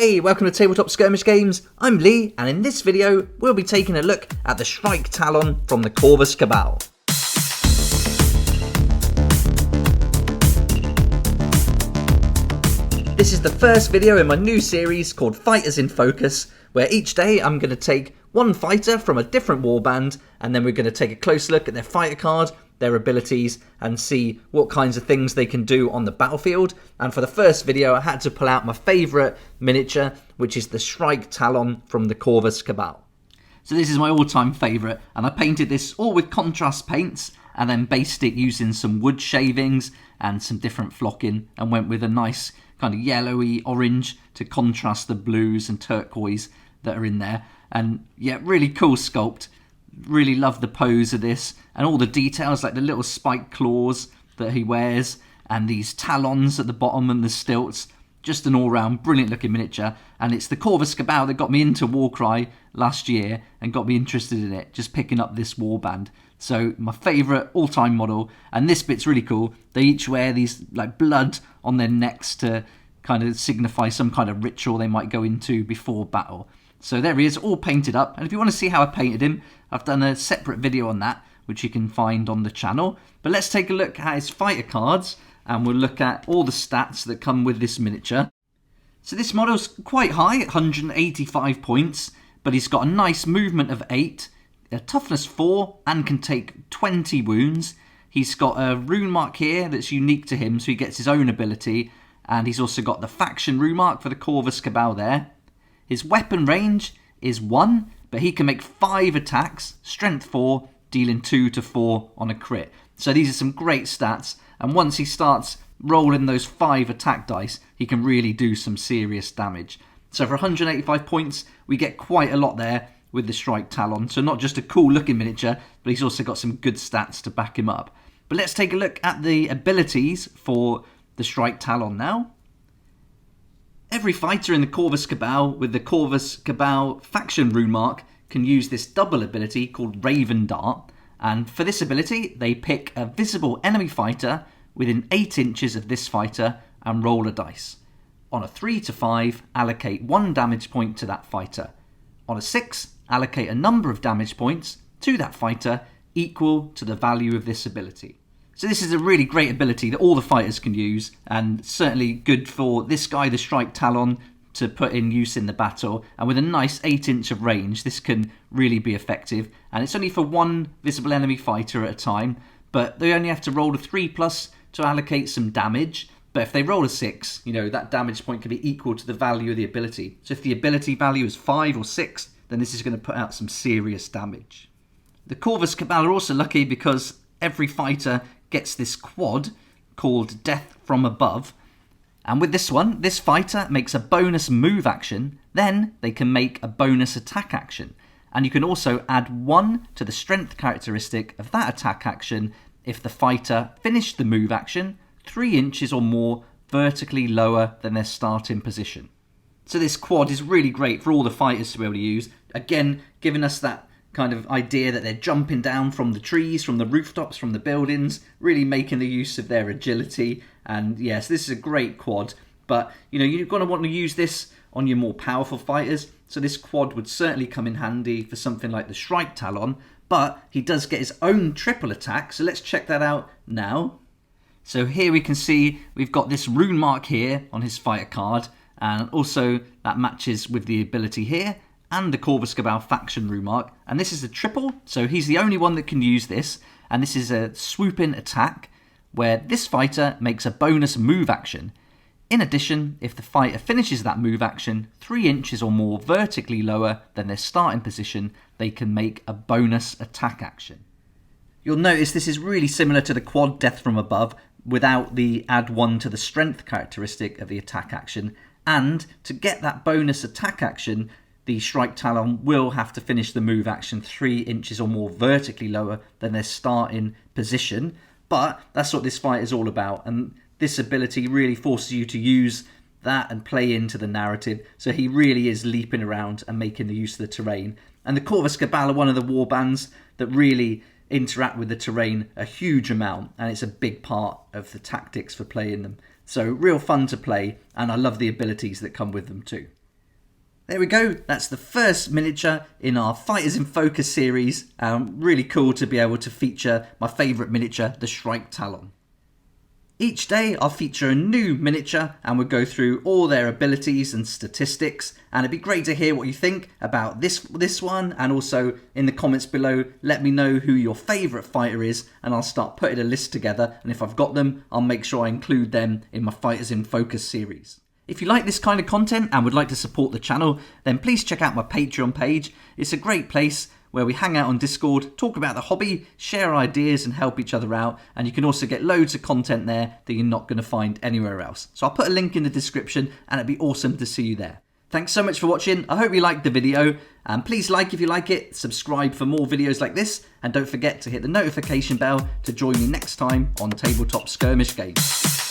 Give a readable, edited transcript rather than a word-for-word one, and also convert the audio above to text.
Hey, welcome to Tabletop Skirmish Games. I'm Lee, and in this video, we'll be taking a look at the Shrike Talon from the Corvus Cabal. This is the first video in my new series called Fighters in Focus, where each day I'm going to take one fighter from a different warband, and then we're going to take a close look at their fighter card, their abilities, and see what kinds of things they can do on the battlefield. And for the first video, I had to pull out my favourite miniature, which is the Shrike Talon from the Corvus Cabal. So this is my all-time favourite, and I painted this all with contrast paints, and then based it using some wood shavings and some different flocking, and went with a nice kind of yellowy orange to contrast the blues and turquoise that are in there. And yeah, really cool sculpt. Really love the pose of this and all the details, like the little spike claws that he wears and these talons at the bottom and the stilts. Just an all-round brilliant looking miniature, and it's the Corvus Cabal that got me into Warcry last year and got me interested in it, just picking up this warband. So my favourite all-time model, and this bit's really cool. They each wear these like blood on their necks to kind of signify some kind of ritual they might go into before battle. So there he is, all painted up, and if you want to see how I painted him, I've done a separate video on that, which you can find on the channel. But let's take a look at his fighter cards, and we'll look at all the stats that come with this miniature. So this model's quite high, 185 points, but he's got a nice movement of 8, a toughness 4, and can take 20 wounds. He's got a rune mark here that's unique to him, so he gets his own ability, and he's also got the faction rune mark for the Corvus Cabal there. His weapon range is 1, but he can make 5 attacks, strength 4, dealing 2 to 4 on a crit. So these are some great stats, and once he starts rolling those 5 attack dice, he can really do some serious damage. So for 185 points, we get quite a lot there with the Shrike Talon. So not just a cool looking miniature, but he's also got some good stats to back him up. But let's take a look at the abilities for the Shrike Talon now. Every fighter in the Corvus Cabal with the Corvus Cabal faction rune mark can use this double ability called Raven Dart, and for this ability they pick a visible enemy fighter within 8 inches of this fighter and roll a dice. On a 3 to 5, allocate 1 damage point to that fighter. On a 6, allocate a number of damage points to that fighter equal to the value of this ability. So this is a really great ability that all the fighters can use, and certainly good for this guy, the Shrike Talon, to put in use in the battle. And with a nice 8 inch of range, this can really be effective. And it's only for 1 visible enemy fighter at a time, but they only have to roll a 3+ to allocate some damage. But if they roll a 6, you know, that damage point can be equal to the value of the ability. So if the ability value is 5 or 6, then this is going to put out some serious damage. The Corvus Cabal are also lucky because every fighter gets this quad called Death from Above. And with this one, this fighter makes a bonus move action, then they can make a bonus attack action. And you can also add 1 to the strength characteristic of that attack action if the fighter finished the move action 3 inches or more vertically lower than their starting position. So this quad is really great for all the fighters to be able to use. Again, giving us that kind of idea that they're jumping down from the trees, from the rooftops, from the buildings, really making the use of their agility. And yes, this is a great quad, but you know, you're going to want to use this on your more powerful fighters. So this quad would certainly come in handy for something like the Shrike Talon, but he does get his own triple attack. So let's check that out now. So here we can see we've got this rune mark here on his fighter card, and also that matches with the ability here and the Corvus Cabal faction rune mark. And this is a triple, so he's the only one that can use this. And this is a Swoop In Attack, where this fighter makes a bonus move action. In addition, if the fighter finishes that move action 3 inches or more vertically lower than their starting position, they can make a bonus attack action. You'll notice this is really similar to the quad Death from Above, without the add 1 to the strength characteristic of the attack action. And to get that bonus attack action, the Shrike Talon will have to finish the move action 3 inches or more vertically lower than their starting position. But that's what this fight is all about, and this ability really forces you to use that and play into the narrative. So he really is leaping around and making the use of the terrain. And the Corvus Cabal are one of the warbands that really interact with the terrain a huge amount, and it's a big part of the tactics for playing them. So real fun to play, and I love the abilities that come with them too. There we go, that's the first miniature in our Fighters in Focus series. Really cool to be able to feature my favourite miniature, the Shrike Talon. Each day I'll feature a new miniature and we'll go through all their abilities and statistics, and it'd be great to hear what you think about this one, and also in the comments below let me know who your favourite fighter is and I'll start putting a list together, and if I've got them I'll make sure I include them in my Fighters in Focus series. If you like this kind of content and would like to support the channel, then please check out my Patreon page. It's a great place where we hang out on Discord, talk about the hobby, share ideas and help each other out, and you can also get loads of content there that you're not going to find anywhere else. So I'll put a link in the description and it'd be awesome to see you there. Thanks so much for watching. I hope you liked the video, and please like if you like it, subscribe for more videos like this, and don't forget to hit the notification bell to join me next time on Tabletop Skirmish Games.